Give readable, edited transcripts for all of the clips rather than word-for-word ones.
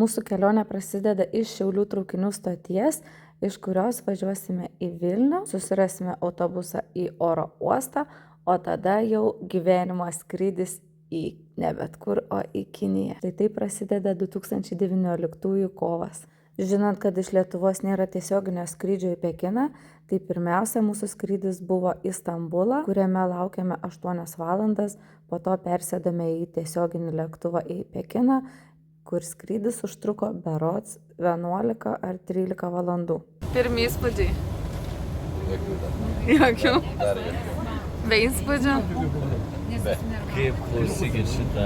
Mūsų kelionė prasideda iš Šiaulių traukinių stoties, iš kurios važiuosime į Vilnių, susirasime autobusą į oro uostą, o tada jau gyvenimo skrydis į ne bet kur, o į Kiniją. Tai prasideda 2019 kovas. Žinant, kad iš Lietuvos nėra tiesioginio skrydžio į Pekiną, tai pirmiausia mūsų skrydis buvo į Stambulą, kuriame laukiame 8 valandas, po to persėdame į tiesioginį lėktuvą į Pekiną, kur skrydis užtruko berods 11 ar 13 valandų. Pirmi įspūdžiai. Jokių. Be įspūdžių. Kaip klausykit šitą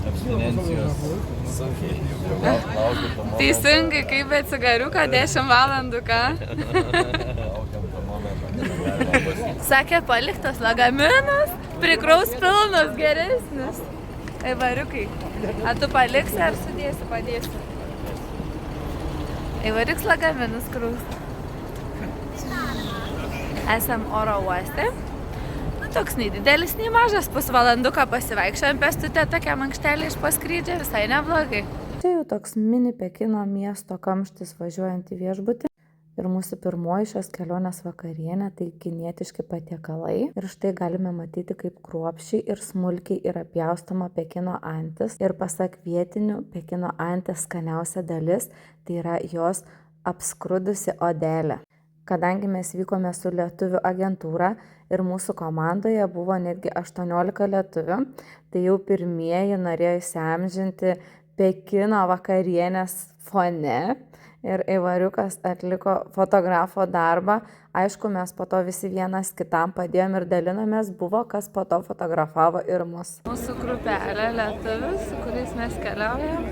abstinencijos sunkiai. Teisingai, kaip be cigariuko 10 valandų, ką? Sakė, paliktas lagaminas, prikraus pilnas, geresnis. Eivariukai, a tu paliksi ar sudėsi, padėsi? Eivariuks lagaminus kraus. Esam oro uoste. Toks nei didelis, nei mažas, pusvalanduką pasivaikščiojam pėstute, tokia mankštelė iš paskrydžio, visai neblogai. Čia jau toks mini Pekino miesto kamštis važiuojant į viešbutį. Ir mūsų pirmoji šios kelionės vakarienė tai kinietiški patiekalai. Ir štai galime matyti, kaip kruopščiai ir smulkiai yra pjaustoma Pekino antis. Ir pasak vietinių, Pekino antis skaniausia dalis tai yra jos apskrudusi odelė. Kadangi mes vykome su lietuvių agentūra ir mūsų komandoje buvo netgi 18 lietuvių, tai jau pirmieji norėjo įsiamžinti Pekino vakarienės fone. Ir Eivariukas atliko fotografo darbą. Aišku, mes po to visi vienas kitam padėjom ir dalinomės, buvo kas po to fotografavo ir mus. Mūsų grupelė lietuvių, su kuriais mes keliaujam.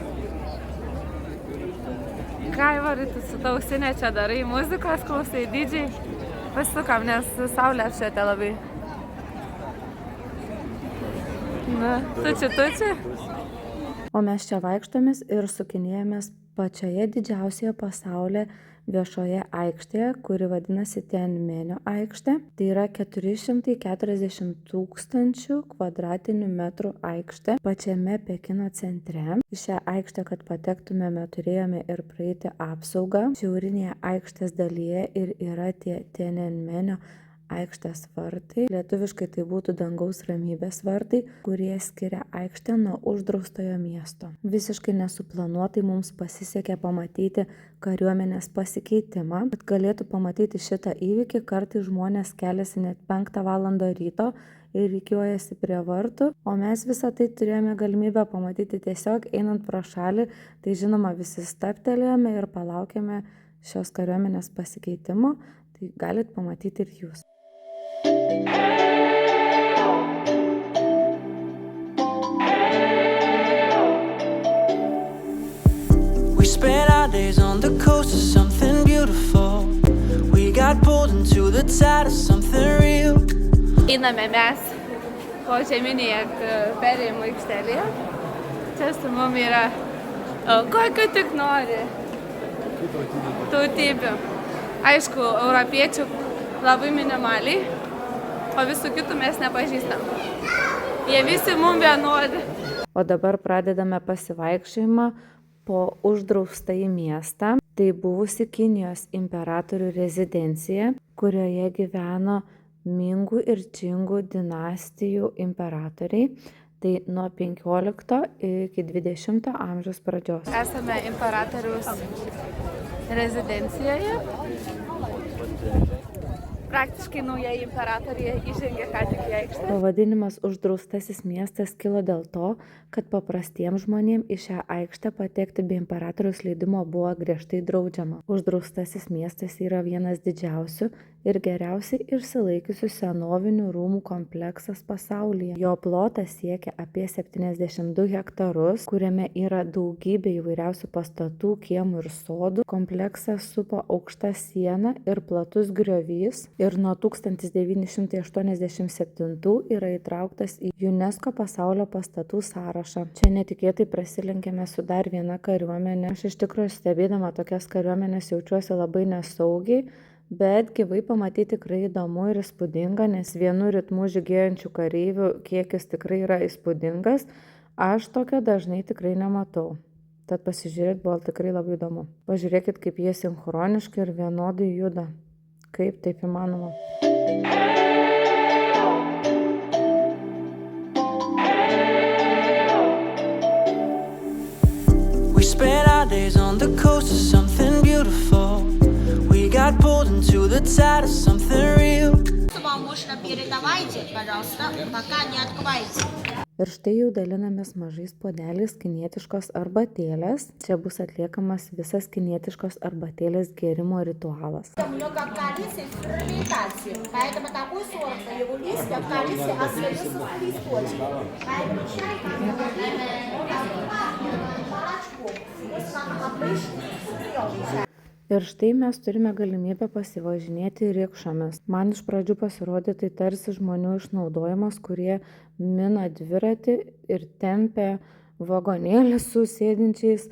Ką, Eivarai, tu su tausinė čia darai, muzikos klausai, didžiai? Pasukam, nes saulė apšvietė labai. Na, tuči. O mes čia vaikštomis ir sukinėjomės pačioje didžiausioje pasaulyje viešoje aikštėje, kuri vadinasi Tianmenio aikštė. Tai yra 440 000 kvadratinių metrų aikštė pačiame Pekino centre. Į šią aikštę, kad patektumėme, turėjome ir praeiti apsaugą. Šiaurinėje aikštės dalyje ir yra tie Tianmenio aikštės vartai. Lietuviškai tai būtų dangaus ramybės vartai, kurie skiria aikštę nuo uždraustojo miesto. Visiškai nesuplanuotai mums pasisekė pamatyti kariuomenės pasikeitimą. Kad galėtų pamatyti šitą įvykį, kartais žmonės keliasi net 5 valandą ryto ir rikiuojasi prie vartų, o mes visą tai turėjome galimybę pamatyti tiesiog einant pro šalį. Tai žinoma, visi stabtelėjome ir palaukėme šios kariuomenės pasikeitimo. Tai galit pamatyti ir jūs. We spent our days on the coast of something beautiful. We got pulled into the tide of something real. Einame mes po žeminėje perėjimo aikštelėje. Čia su mum yra kokiu tik nori tautybių. Aišku, europiečių labai minimaliai, o visų kitų mes nepažįstam. Jie visi mum vienodi. O dabar pradedame pasivaikščiojimą po uždraustąjį miestą. Tai buvusi Kinijos imperatorių rezidencija, kurioje gyveno Mingų ir Čingų dinastijų imperatoriai. Tai nuo 15 iki 20 amžiaus pradžios. Esame imperatoriaus rezidencijoje. Praktiškai naujieji imperatoriai įžengė ką tik į aikštę. Pavadinimas uždraustasis miestas kilo dėl to, kad paprastiems žmonėms į šią aikštę patekti be imperatoriaus leidimo buvo griežtai draudžiama. Uždraustasis miestas yra vienas didžiausių ir geriausiai išsilaikiusių senovinių rūmų kompleksas pasaulyje. Jo plotas siekia apie 72 hektarus, kuriame yra daugybė įvairiausių pastatų, kiemų ir sodų. Kompleksą supo aukšta siena ir platus griovys. Ir nuo 1987 yra įtrauktas į UNESCO pasaulio pastatų sąrašą. Čia netikėtai prasilenkėme su dar viena kariuomenė. Aš iš tikrųjų stebėdama tokias kariuomenės jaučiuosi labai nesaugiai, bet gyvai pamatyti tikrai įdomu ir įspūdinga, nes vienu ritmu žygėjančių kareivių kiekis tikrai yra įspūdingas. Aš tokio dažnai tikrai nematau. Tad pasižiūrėti buvo tikrai labai įdomu. Pažiūrėkit, kaip jie sinchroniškai ir vienodai juda. Kaip taip įmanoma. We spent our days on the coast of something beautiful. We got pulled into the tide of something real. Вам можно передавайте, пожалуйста, пока не открывайте. Ir štai jau dalinamės mažais puodeliais kinietiškos arbatėlės. Čia bus atliekamas visas kinietiškos arbatėlės gėrimo ritualas. Много калиции в ферментации, поэтому такой сорт его листья калиции остается в листочке. Поэтому чай Ir štai mes turime galimybę pasivažinėti rikšomis. Man iš pradžių pasirodė tai tarsi žmonių išnaudojimas, kurie mina dviratį ir tempia vagonėlį su sėdinčiais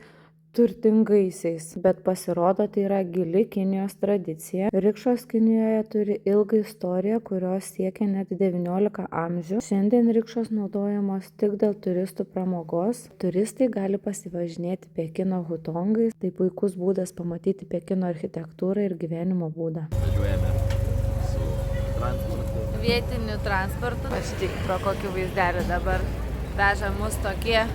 turtingaisiais. Bet pasirodo, tai yra gili Kinijos tradicija. Rikšos Kinijoje turi ilgą istoriją, kurios siekia net 19 amžių. Šiandien rikšos naudojamos tik dėl turistų pramogos. Turistai gali pasivažinėti Pekino hutongais. Tai puikus būdas pamatyti Pekino architektūrą ir gyvenimo būdą. Važiuojame su transportu. Vietiniu transportu. Aš tik pro kokį vaizdelį dabar veža mus tokie.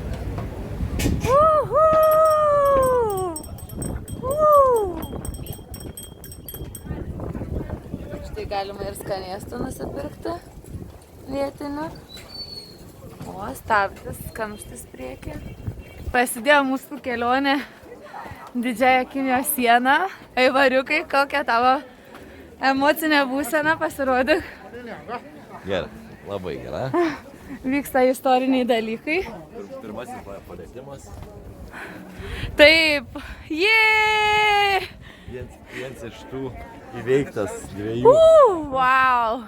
Štai galima ir skanėstų nusipirkti vietinių. O, stabdis, kamštis priekį. Prasidėjo mūsų kelionė Didžiąją Kinijos sieną. Aivariukai, kokia tavo emocinė būsena pasirodė? Gerai, labai gera. Vyksta istoriniai dalykai. Pirmasis palėtimas. Taip, jee! Viens iš tų įveiktas 2. Wow!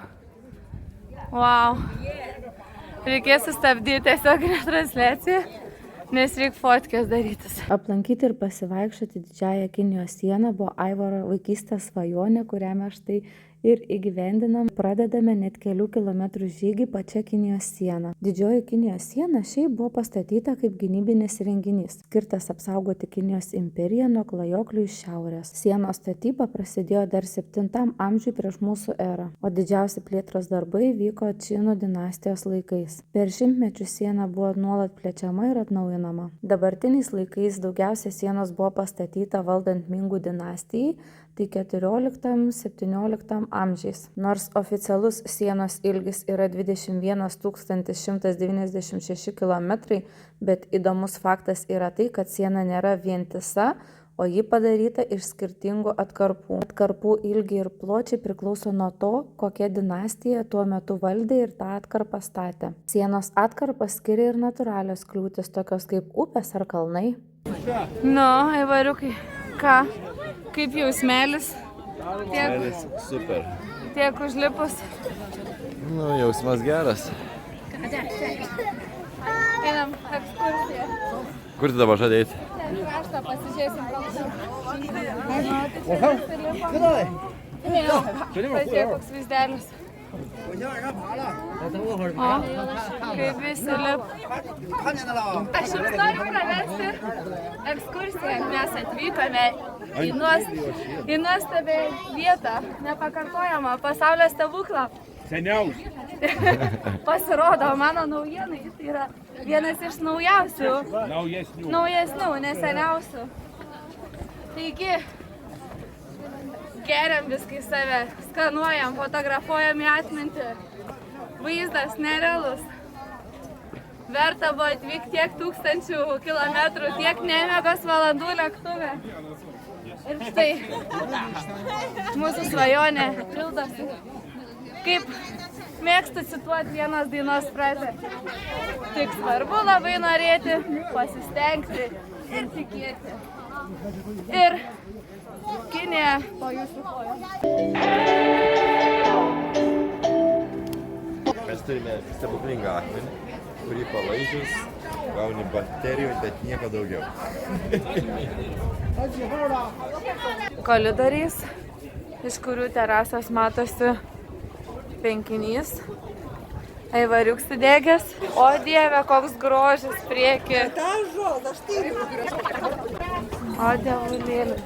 Wow! Reikės sustabdyti tiesioginę transliaciją, nes reikia fotkės darytis. Aplankyti ir pasivaikščioti Didžiąją Kinijos sieną buvo Aivaro vaikystės svajonė, kurią mes štai ir įgyvendinam. Pradedame net kelių kilometrų žygį pačia Kinijos siena. Didžioji Kinijos siena šiaip buvo pastatyta kaip gynybinis renginys, skirtas apsaugoti Kinijos imperiją nuo klajoklių iš šiaurės. Sienos statyba prasidėjo dar 7 amžiui prieš mūsų erą, o didžiausi plėtros darbai vyko Činų dinastijos laikais. Per šimtmečius siena buvo nuolat plečiama ir atnaujinama. Dabartiniais laikais daugiausia sienos buvo pastatyta valdant Mingų dinastijai, tai 14-17 amžiais. Nors oficialus sienos ilgis yra 21 196 km, bet įdomus faktas yra tai, kad siena nėra vientisa, o ji padaryta iš skirtingų atkarpų. Atkarpų ilgiai ir pločiai priklauso nuo to, kokia dinastija tuo metu valdė ir tą atkarpą statė. Sienos atkarpas skiria ir natūralios kliūtis, tokios kaip upės ar kalnai. Nu, Aivariukai, ką? Kaip jausmelis? Super. Tiek užlipus. Nu, jausmas geras. Einam ekskursiją. Kur tu dabar žadėjai? Ten kraštą pasižiūrėsim. Pažiūrėk, koks vaizdelis. O, kaip visi lipa. Aš jums noriu pravesti ekskursiją. Mes atvykome į nuostabią vietą, nepakartojamą pasaulio stebuklą. Pasirodo, mano naujienai, tai yra vienas iš naujausių, naujesnių, neseniausių. Taigi, geriam viską į save, skanuojam, fotografuojam į atmintį. Vaizdas nerealus. Verta buvo atvykti tiek tūkstančių kilometrų, tiek nemegos valandų lėktuve. Ir štai, mūsų svajonė pildosi. Kaip mėgstu cituoti vienos dainos frazę. Tik svarbu labai norėti, pasistengti ir tikėti. Ir Kinija po jūsų kojom. Mes turime stebuklingą akmenį, kurį palaižius gauni bakterijų, bet nieko daugiau. Koridoriais, iš kurių terasos matosi tvenkinys. Aivariuks sudėgęs. O Dieve, koks grožis prieki. O Dievulėlė.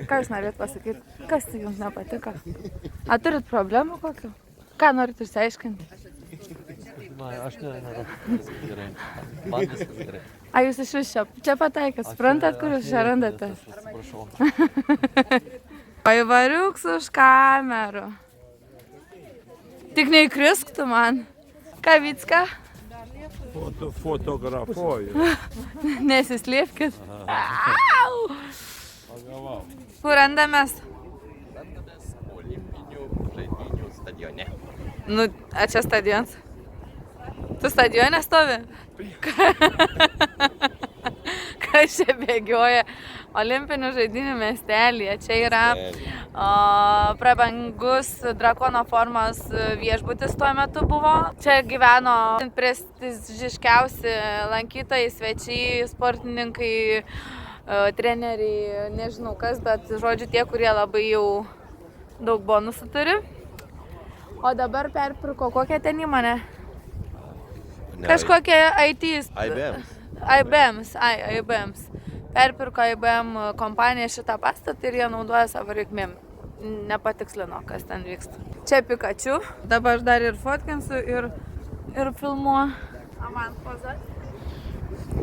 Ką jūs norėt pasakyti? Kas tai jums nepatiko? A, turit problemų kokių? Ką norit išsiaiškinti? Aš nežinau, viskas gerai. Man viskas gerai. A, jūs iš vis čia pataikėt, suprantat, kur jūs čia randatės? Atsiprašau. Aivariuks už kamerų. Tik neįkrisk tu man. Kavicka? Fotografuoju. Nesislėpkit. Au! Kur randamės? Randamės Olimpinių žaidynių stadione. Nu, a čia stadionas? Tu stadione stovi? Kas čia bėgioja? Olimpinių žaidynių miestelėje. Čia yra prabangus drakono formos viešbutis tuo metu buvo. Čia gyveno prestižiškiausi lankytojai, svečiai, sportininkai, treneriai, nežinau kas, bet žodžiu tie, kurie labai jau daug bonusų turi. O dabar perpirko kokią ten įmonę? Kažkokia IT's. IBM's. Perpirko IBM kompanija šitą pastatą ir jie naudoja savo reikmėm. Nepatikslino, kas ten vyksta. Čia Pikachu. Dabar aš dar ir fotkinsiu ir filmuoju. A man pozuoti?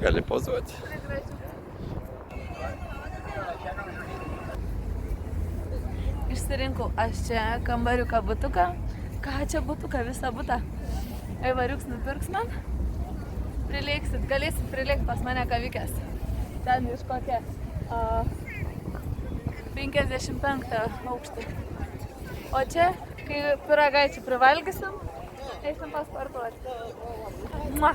Gali pozuoti. Išsirinkau aš čia kambariuką butuką. Ką čia butuką, visą butą. Aivariuks nupirks man. Prileiksit, galėsit prileikti pas mane kavikės. Ten iš kokia 55 aukštį. O čia, kai pyragaičių privalgysim, eisim pasportuoti. Mua.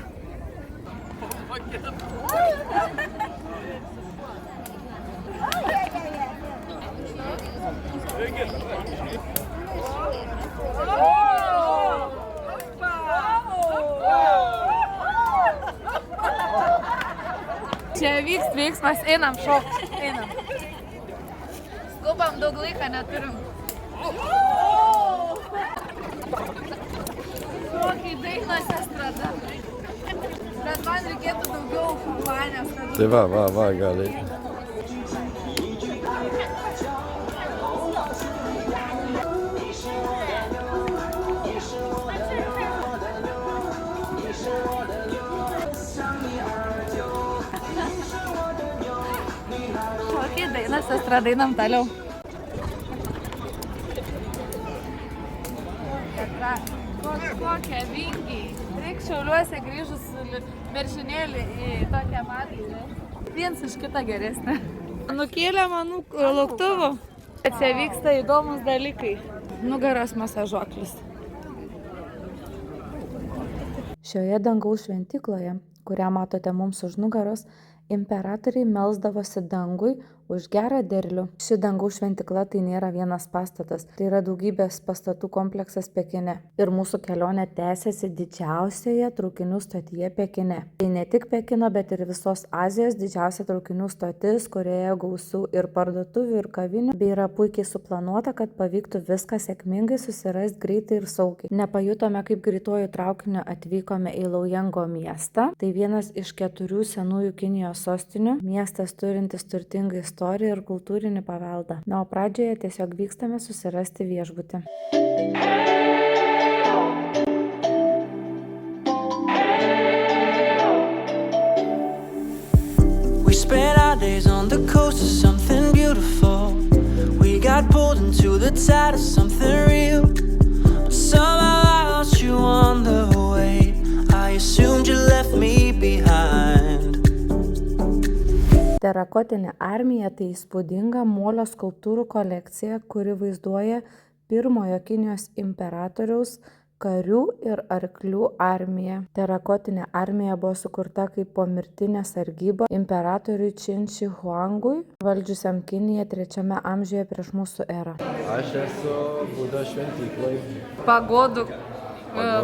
Čia vyks veiksmas, einam šokti, einam. Skubam, daug laiko neturim. Kokiai dainos estrada. Bet man reikėtų daugiau šampanės. Tai va, gali. Kokiai dainos estrada, einam toliau. Kokie vingiai. Reik Šiauliuose grįžus meršinėlį į tokią matą. Viens iš kitą geresnė. Nukėlė manų lauktuvų. Čia vyksta įdomus dalykai. Nugaros masažuoklis. Šioje dangaus šventykloje, kurią matote mums už nugaros, imperatoriai melsdavosi dangui už gerą derlių. Ši dangaus šventykla tai nėra vienas pastatas, tai yra daugybės pastatų kompleksas Pekine. Ir mūsų kelionė tęsiasi didžiausioje traukinių stotyje Pekine. Tai ne tik Pekino, bet ir visos Azijos didžiausia traukinių stotis, kurioje gausių ir parduotuvių, ir kavinių, bei yra puikiai suplanuota, kad pavyktų viską sėkmingai susirasti greitai ir saugiai. Nepajutome, kaip greituoju traukiniu atvykome į Laujango miestą. Tai vienas iš 4 senųjų Kinijos sostinių, miestas turintis turtingą istoriją ir kultūrinį paveldą. Na, o pradžioje tiesiog vykstame susirasti viešbutį. We spent our days on the coast of something beautiful. We got pulled into the tide of something real. But somehow I lost you on the way. I assumed you left me behind. Terakotinė armija tai įspūdinga molio skulptūrų kolekcija, kuri vaizduoja pirmojo Kinijos imperatoriaus karių ir arklių armiją. Terakotinė armija buvo sukurta kaip pomirtinė sargyba imperatoriui Qin Shi Huangui, valdžiusiam Kiniją 3 amžiuje prieš mūsų erą. Aš esu Budos šventykloj. Pagodų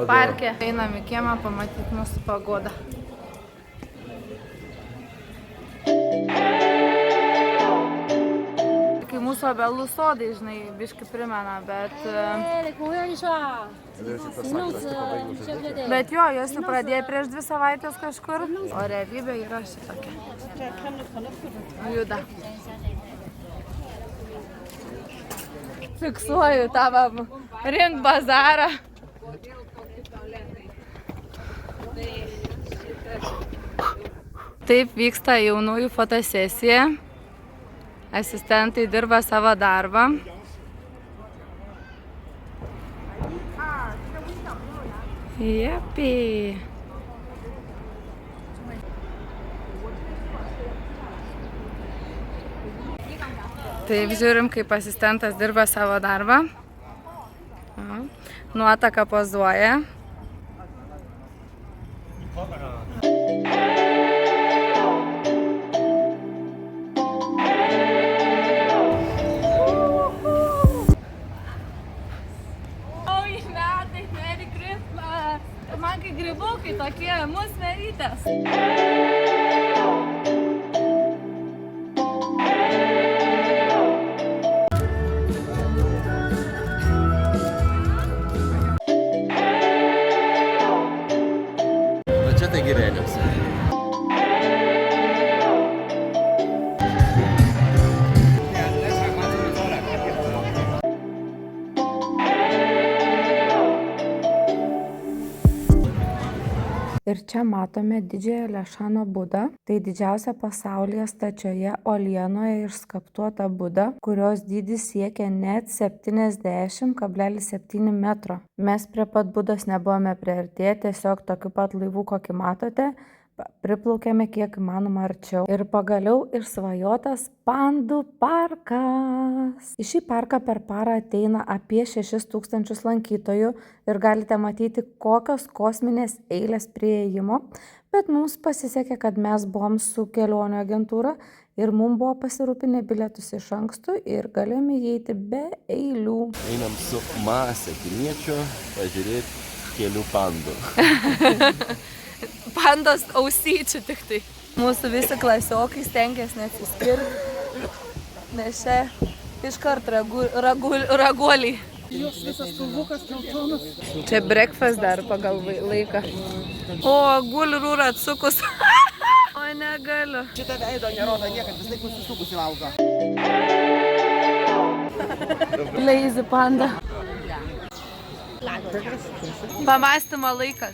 parke. Einam į kiemą pamatyti mūsų pagodą. Mūsų obelų sodai, žinai, biškai primena, bet... Bet jo, jos jau pradėjo prieš 2 savaitės kažkur, o realybė yra šitokia. Juda. Fiksuoju tavo rink bazarą. Taip vyksta jaunųjų fotosesija. Asistentai dirba savo darbą. Jepi. Taip žiūrim, kaip asistentas dirba savo darbą. Nuotaka pozuoja. Man kai grybukai tokie musmerytės. Va čia tai Girėniuose. Ir čia matome didžiąją Lešano Budą. Tai didžiausia pasaulyje stačioje uolienoje išskaptuota Buda, kurios dydis siekia net 70,7 metro. Mes prie pat Budos nebuvome priartėję, tiesiog tokiu pat laivu, kokį matote, priplaukėme kiek įmanoma arčiau. Ir pagaliau išsvajotas pandų parkas. Į šį parką per parą ateina apie 6000 lankytojų ir galite matyti, kokios kosminės eilės prie įėjimo. Bet mums pasisekė, kad mes buvom su kelionių agentūra ir mums buvo pasirūpinę bilietus iš anksto ir galėjome įeiti be eilių. Einam su masė kiniečių pažiūrėti kelių pandų. Pandos ausyčių tik tai. Mūsų visi klasiokai stengiasi neatsiskirti, nes čia iškart raguoliai. Čia breakfast dar pagal laiką. O, guli rūra atsukus. O, negaliu. Šitą veido nerodo niekad, vis laik nusisukus į lauką. Lazy panda. Pamastymo laikas.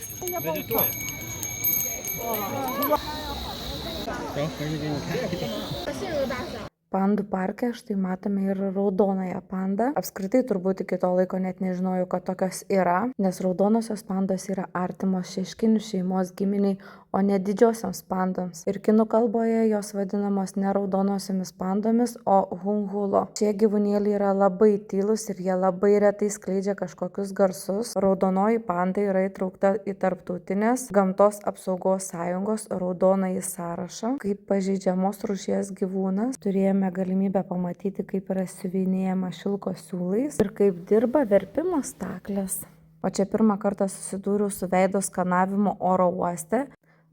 Pandų parke štai matome ir raudonąją pandą. Apskritai turbūt iki to laiko net nežinojau, kad tokios yra, nes raudonosios pandos yra artimos šeškinių šeimos giminiai, o ne didžiosioms pandoms. Ir kinų kalboje jos vadinamos ne raudonosiomis pandomis, o hunhulo. Šie gyvūnėliai yra labai tylus ir jie labai retai skleidžia kažkokius garsus. Raudonoji panda yra įtraukta į Tarptautinės gamtos apsaugos sąjungos raudonąjį sąrašą. Kaip pažeidžiamos rūšies gyvūnas turėjome galimybę pamatyti, kaip yra siuvinėjama šilko siūlais ir kaip dirba verpimo staklės. O čia pirmą kartą susidūriau su veido skanavimu oro uoste,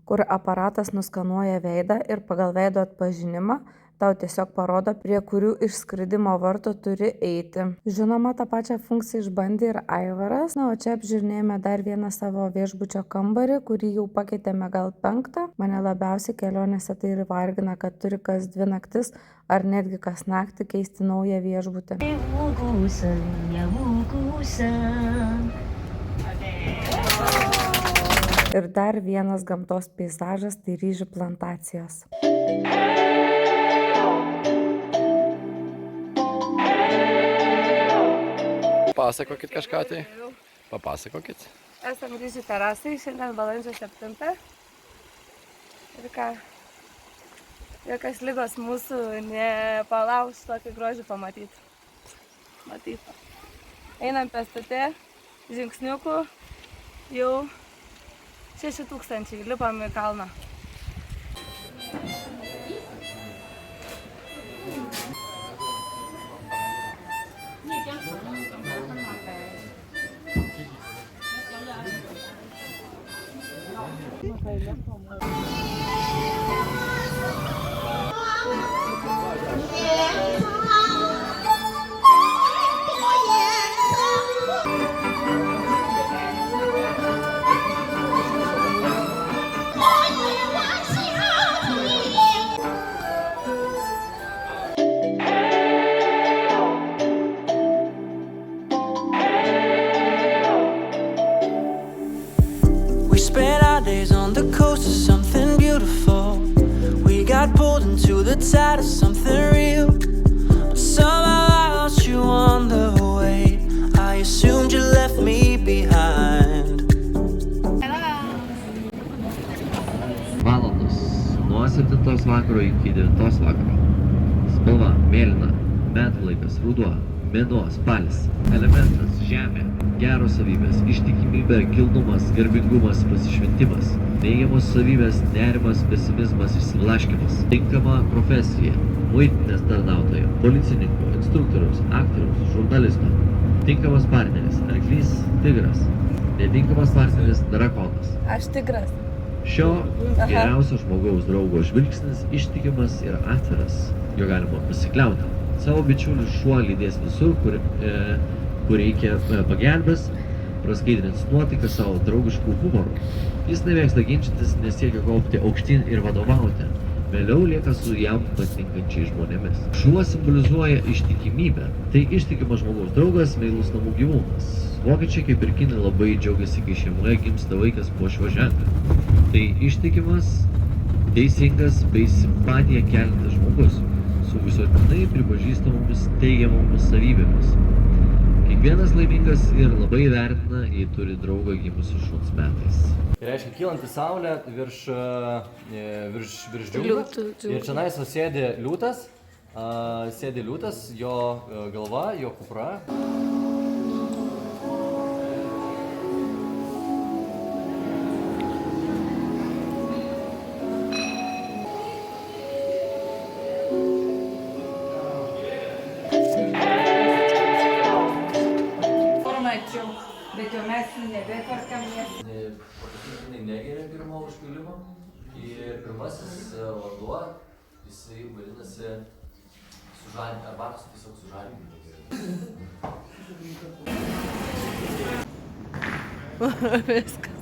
kur aparatas nuskanuoja veidą ir pagal veido atpažinimą tau tiesiog parodo, prie kurių išskridimo vartų turi eiti. Žinoma, tą pačią funkciją išbandė ir Aivaras. Na, o čia apžiūrinėjome dar vieną savo viešbučio kambarį, kurį jau pakeitėme gal 5. Mane labiausiai kelionėse tai ir vargina, kad turi kas 2 naktis ar netgi kas naktį keisti naują viešbutį. Ir dar vienas gamtos peizažas tai ryžių plantacijos. Papasakokit kažką tai. Papasakokit. Esam ryžių terasai, šiandien balandžio 7. Ir ką? Jokios ligos mūsų nepalauš tokį grožį pamatyti. Matyti. Einam pėstute, žingsniukų, jau 6000 lipam į kalną. spent our days on the coast of something beautiful. We got pulled into the tide of something real. But somehow I lost you on the way. I assumed you left me behind. Valandos nuo 7 vakaro iki 9 vakaro. Spalva mėlyna, metų laikas ruduo, mėnuo spalis, elementas žemė, geros savybės, ištikimybė, kilnumas, garbingumas, pasišventimas, neigiamos savybės, nerimas, pesimizmas, išsiblaškymas, tinkama profesija, muitinės tarnautojo, policininko, instruktoriaus, aktoriaus, žurnalisto, tinkamas partneris, arklys, tigras, netinkamas partneris, drakonas. Aš tigras. Šio geriausio žmogaus draugo žvilgsnis ištikimas ir atviras, jo galima pasikliauti. Savo bičiulių šuo lydės visur, kur reikia pagelbės, praskaidrins nuotaiką savo draugiškų humorų. Jis nemėgsta ginčytis, nesiekia kopti aukštyn ir vadovauti. Vėliau lieka su jam patinkančiais žmonėmis. Šuo simbolizuoja ištikimybę. Tai ištikimas žmogaus draugas, meilus namų gyvūnas. Vokiečiai kaip ir kinai labai džiaugiasi, kai šeimoje gimsta vaikas po šiuo ženklu. Tai ištikimas, teisingas bei simpatiją keliantis žmogus su visuotinai pripažįstamomis teigiamomis savybėmis. Kiekvienas laimingas ir labai vertina, jei turi draugą gimusį šuns metais. Tai reiškia, kylanti saulė virš džiunglių. Ir čia nais sėdi liūtas, jo galva, jo kupra. Bet jau mes nebeperkam jas. Pakankamai negeria pirmo užpylimo. Ir pirmasis vanduo, jisai vadinasi arbatos tiesiog sužadinimas. Viskas.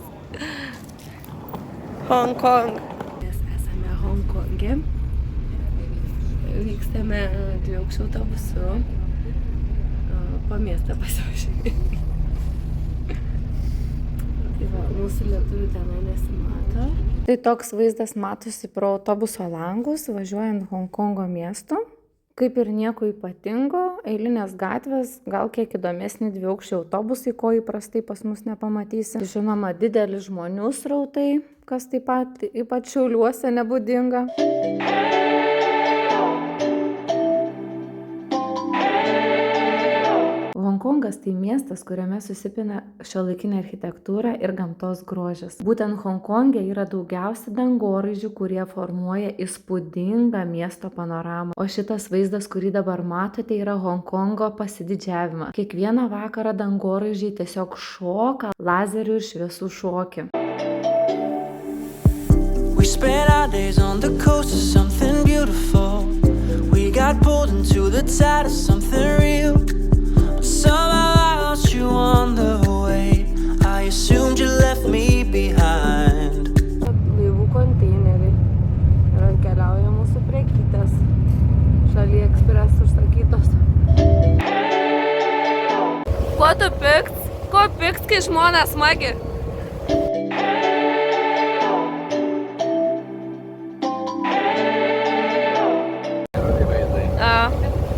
Hongkong. Mes esame Hongkonge. Vykstame dvieaukščiu autobusu. Po miestą pasivažinėti. Tai va, mūsų lietuvių tenai nesimato. Tai toks vaizdas matosi pro autobuso langus, važiuojant Hongkongo miestu. Kaip ir nieko ypatingo, eilinės gatvės, gal kiek įdomesni dviaukščiai autobusai, ko įprastai pas mus nepamatysi. Žinoma, dideli žmonių srautai, kas taip pat ypač Šiauliuose nebūdinga. Hongkongas tai miestas, kuriame susipina šiuolaikinė architektūra ir gamtos grožis. Būtent Hongkonge yra daugiausia dangoraižių, kurie formuoja įspūdingą miesto panoramą. O šitas vaizdas, kurį dabar matote, yra Hongkongo pasididžiavimas. Kiekvieną vakarą dangoraižiai tiesiog šoka lazerių ir šviesų šokį. We spent our days on the coast of something beautiful. We got pulled into the tide of something real. Somehow I lost you on the way. I assumed you left me behind. Laivų konteineriai. Ir atkeliauja mūsų prekytės. Šaly Express užsakytos. Kuo tu pikts? Ko pikts, kai žmonės smagi?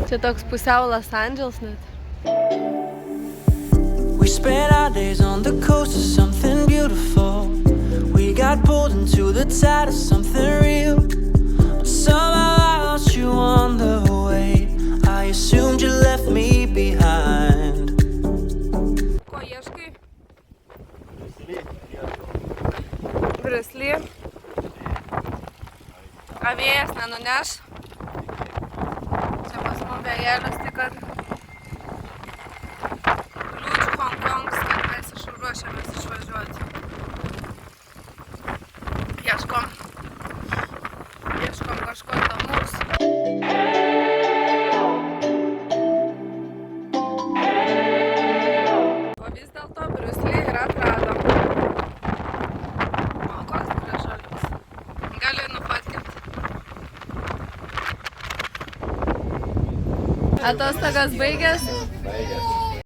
Čia toks pusiau Los Angeles net. We spent our days on the coast of something beautiful. We got pulled into the tide of something real. But somehow I lost you on the way. I assumed you left me behind. Ko ieškai? Brislį. Avėjas nenuneš. Čia pas mum vėjėlis, tai kad liūdžių Hongkongas, kad mes ruošiamės išvažiuoti. Ieškom kažko įdomaus. O vis dėlto Brislį ir atradom. O koks gražuolis. Gali nufotkinti. Atostogas baigės? Baigės.